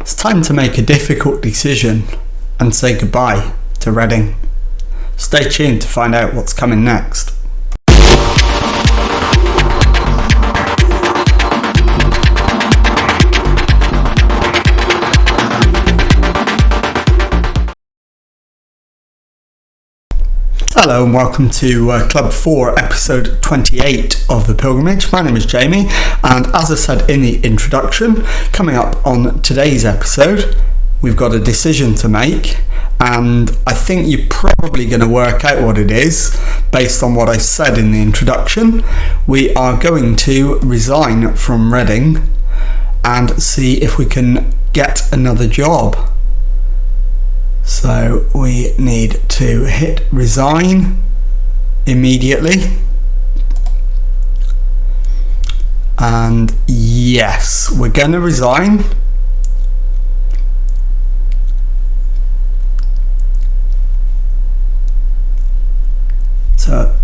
It's time to make a difficult decision and say goodbye to Reading. Stay tuned to find out what's coming next. Hello and welcome to Club 4 episode 28 of The Pilgrimage. My name is Jamie, and as I said in the introduction, coming up on today's episode we've got a decision to make, and I think you're probably going to work out what it is based on what I said in the introduction. We are going to resign from Reading and see if we can get another job. So we need to hit resign immediately, and yes, we're going to resign. So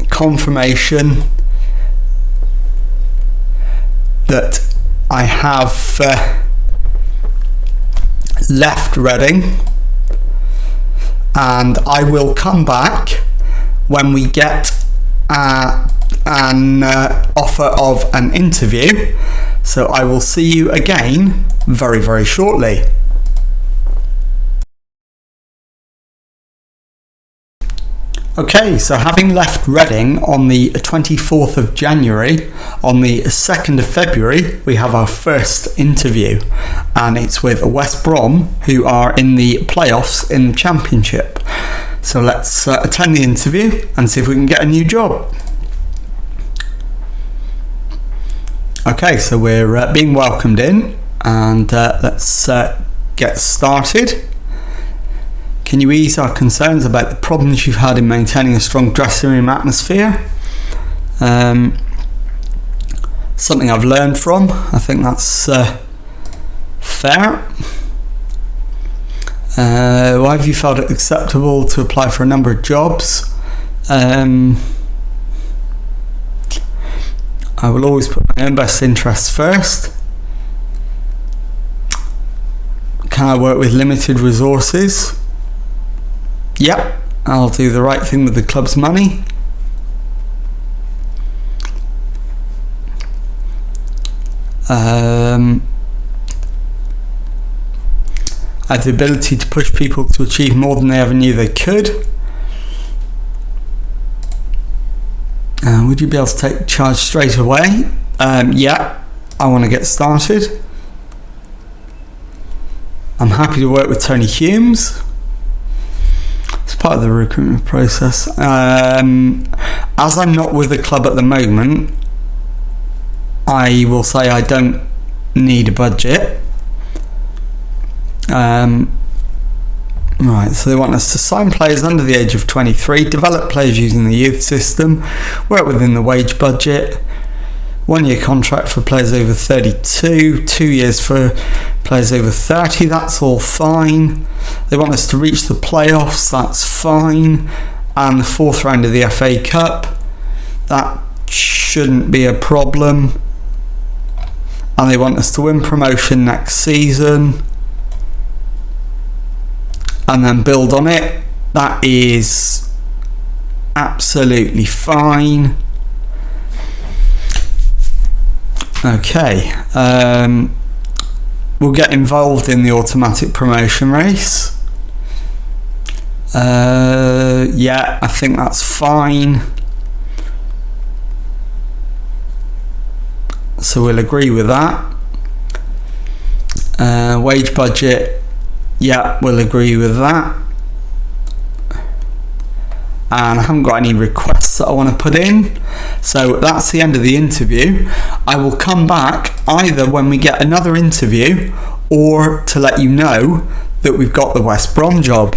confirmation that I have left Reading. And I will come back when we get an offer of an interview. So I will see you again very, very shortly. Okay, so having left Reading on the 24th of January, on the 2nd of February, we have our first interview, and it's with West Brom, who are in the playoffs in the Championship. So let's attend the interview and see if we can get a new job. Okay, so we're being welcomed in, and let's get started. Can you ease our concerns about the problems you've had in maintaining a strong dressing room atmosphere? Something I've learned from. I think that's fair. Why have you felt it acceptable to apply for a number of jobs? I will always put my own best interests first. Can I work with limited resources? Yep, I'll do the right thing with the club's money. I have the ability to push people to achieve more than they ever knew they could. Would you be able to take charge straight away? Yeah, I want to get started. I'm happy to work with Tony Humes. It's part of the recruitment process. As I'm not with the club at the moment, I will say I don't need a budget. Right, so they want us to sign players under the age of 23, develop players using the youth system, work within the wage budget, 1 year contract for players over 32, 2 years for players over 30, that's all fine. They want us to reach the playoffs, that's fine. And the 4th round of the FA Cup, that shouldn't be a problem. And they want us to win promotion next season and then build on it. That is absolutely fine. Okay, we'll get involved in the automatic promotion race. Yeah, I think that's fine. So we'll agree with that. Wage budget, yeah, we'll agree with that. And I haven't got any requests that I want to put in, so that's the end of the interview. I will come back either when we get another interview or to let you know that we've got the West Brom job.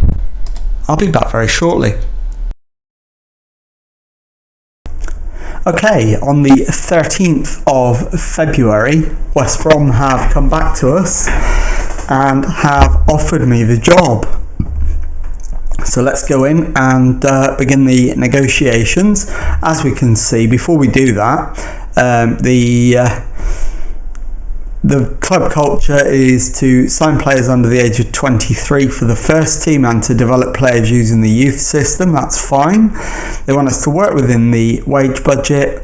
I'll be back very shortly. Okay, on the 13th of February, West Brom have come back to us and have offered me the job. So let's go in and begin the negotiations. As we can see, before we do that, the The club culture is to sign players under the age of 23 for the first team and to develop players using the youth system. That's fine. They want us to work within the wage budget,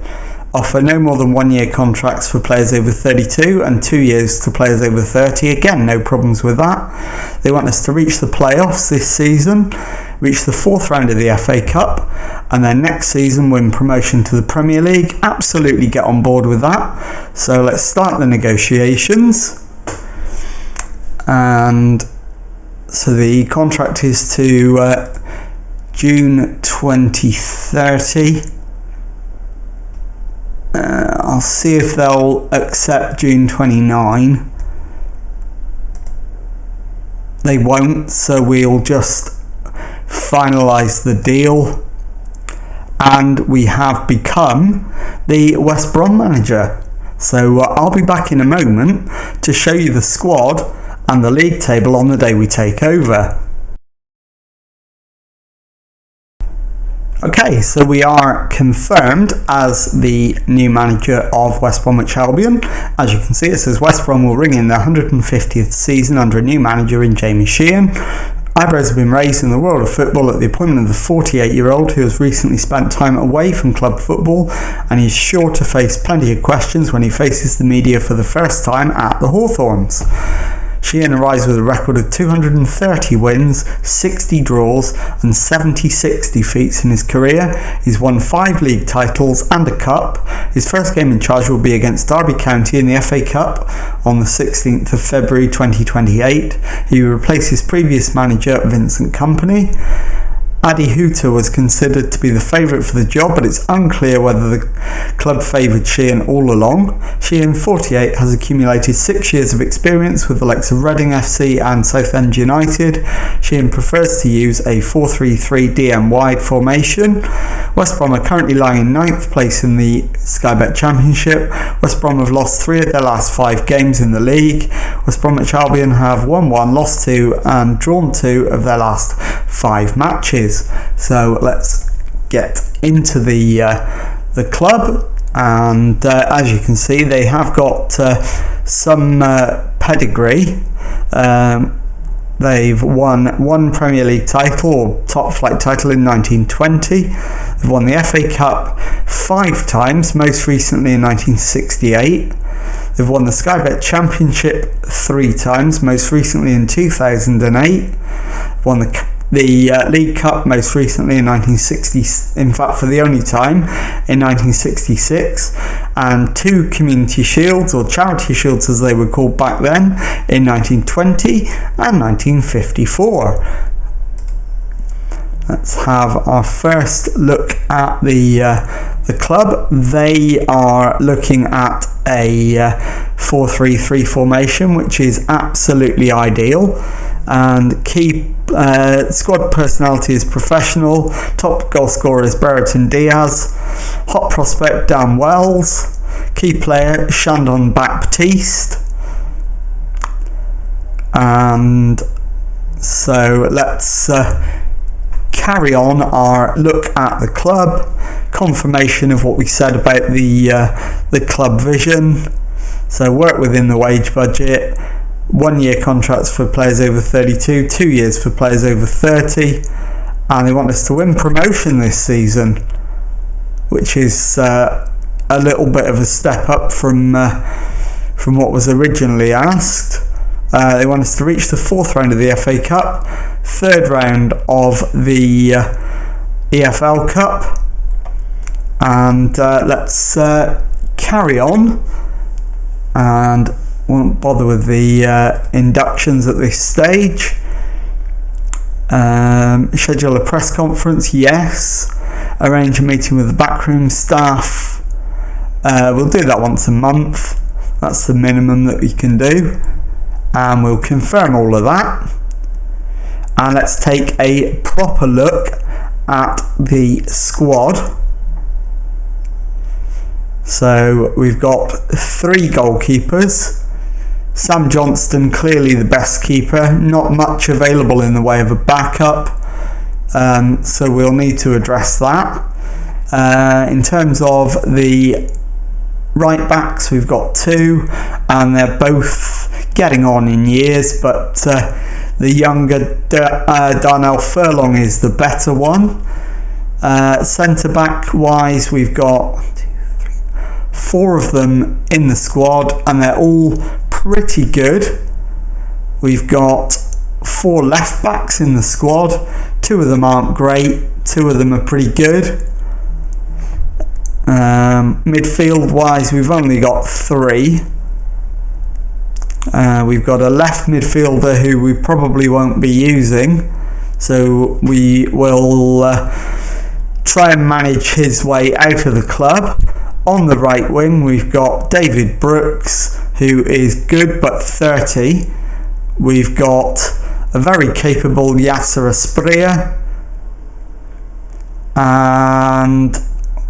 offer no more than 1 year contracts for players over 32 and 2 years to players over 30. Again, no problems with that. They want us to reach the playoffs this season, reach the 4th round of the FA Cup, and then next season win promotion to the Premier League. Absolutely get on board with that. So let's start the negotiations. And so the contract is to June 2030. I'll see if they'll accept June 29. They won't, so we'll just finalise the deal. And we have become the West Brom manager. So I'll be back in a moment to show you the squad and the league table on the day we take over. Okay, so we are confirmed as the new manager of West Bromwich Albion. As you can see, it says West Brom will ring in their 150th season under a new manager in Jamie Sheehan. Eyebrows have been raised in the world of football at the appointment of the 48-year-old who has recently spent time away from club football, and he's sure to face plenty of questions when he faces the media for the first time at the Hawthorns. Sheehan arrives with a record of 230 wins, 60 draws and 76 defeats in his career. He's won 5 league titles and a cup. His first game in charge will be against Derby County in the FA Cup on the 16th of February 2028. He will replace his previous manager Vincent Kompany. Adi Hooter was considered to be the favourite for the job, but it's unclear whether the club favoured Sheehan all along. Sheehan, 48, has accumulated 6 years of experience with the likes of Reading FC and Southend United. Sheehan prefers to use a 4-3-3 DM wide formation. West Brom are currently lying in 9th place in the Sky Bet Championship. West Brom have lost 3 of their last 5 games in the league. West Bromwich Albion have won 1, lost 2 and drawn 2 of their last 5 matches. So let's get into the club, and as you can see, they have got some pedigree. They've won 1 Premier League title or top flight title in 1920. They've won the FA Cup 5 times, most recently in 1968. They've won the Sky Bet Championship 3 times, most recently in 2008. They've won the League Cup most recently in 1960, in fact for the only time, in 1966, and 2 Community Shields, or Charity Shields as they were called back then, in 1920 and 1954. Let's have our first look at the club. They are looking at a 4-3-3 formation, which is absolutely ideal. And key squad personality is professional. Top goal scorer is Brereton Diaz. Hot prospect Dan Wells. Key player Shandon Baptiste. And so let's carry on our look at the club. Confirmation of what we said about the club vision. So work within the wage budget. 1 year contracts for players over 32, 2 years for players over 30, and they want us to win promotion this season, which is a little bit of a step up from what was originally asked. They want us to reach the 4th round of the FA Cup, 3rd round of the EFL Cup, and let's carry on and won't bother with the inductions at this stage. Schedule a press conference, yes. Arrange a meeting with the backroom staff. We'll do that once a month. That's the minimum that we can do. And we'll confirm all of that. And let's take a proper look at the squad. So we've got 3 goalkeepers. Sam Johnston, clearly the best keeper. Not much available in the way of a backup, so we'll need to address that. In terms of the Right backs, we've got 2, and they're both getting on in years, but the younger Darnell Furlong is the better one. Centre back wise, we've got 4 of them in the squad, and they're all pretty good. We've got 4 left backs in the squad. 2 of them aren't great, 2 of them are pretty good. Midfield wise, we've only got 3. We've got a left midfielder who we probably won't be using, so we will try and manage his way out of the club. On the right wing, we've got David Brooks, who is good but 30. We've got a very capable Yasser Asprilla, and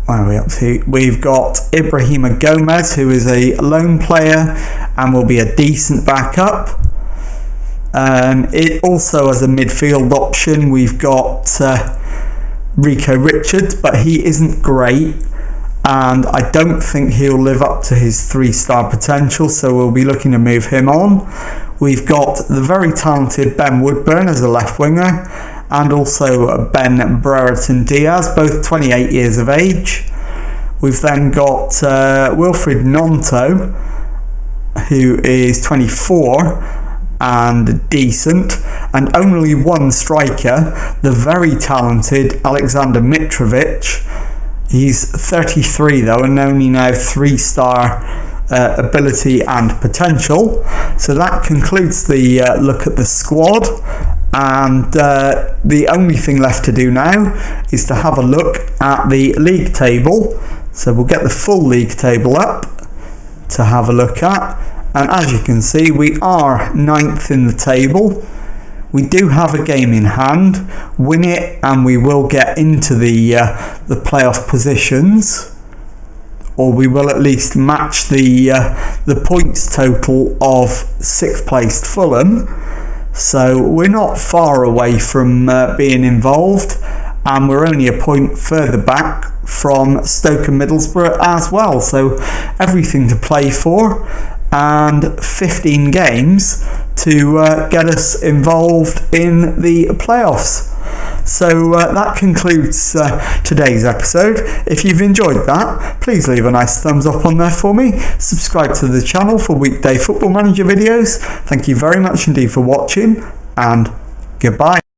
what are we up to? We've got Ibrahima Gomez, who is a lone player and will be a decent backup. It also, as a midfield option, we've got Rico Richards, but he isn't great, and I don't think he'll live up to his 3-star potential, so we'll be looking to move him on. We've got the very talented Ben Woodburn as a left winger, and also Ben Brereton Diaz, both 28 years of age. We've then got Wilfried Gnonto, who is 24 and decent, and only one striker, the very talented Alexander Mitrovic. He's 33 though, and only now 3-star ability and potential. So that concludes the look at the squad, and the only thing left to do now is to have a look at the league table. So we'll get the full league table up to have a look at, and as you can see, we are 9th in the table. We do have a game in hand. Win it and we will get into the playoff positions, or we will at least match the points total of 6th placed Fulham. So we're not far away from being involved, and we're only a point further back from Stoke and Middlesbrough as well. So everything to play for, and 15 games to get us involved in the playoffs. So that concludes today's episode. If you've enjoyed that, please leave a nice thumbs up on there for me. Subscribe to the channel for weekday Football Manager videos. Thank you very much indeed for watching, and goodbye.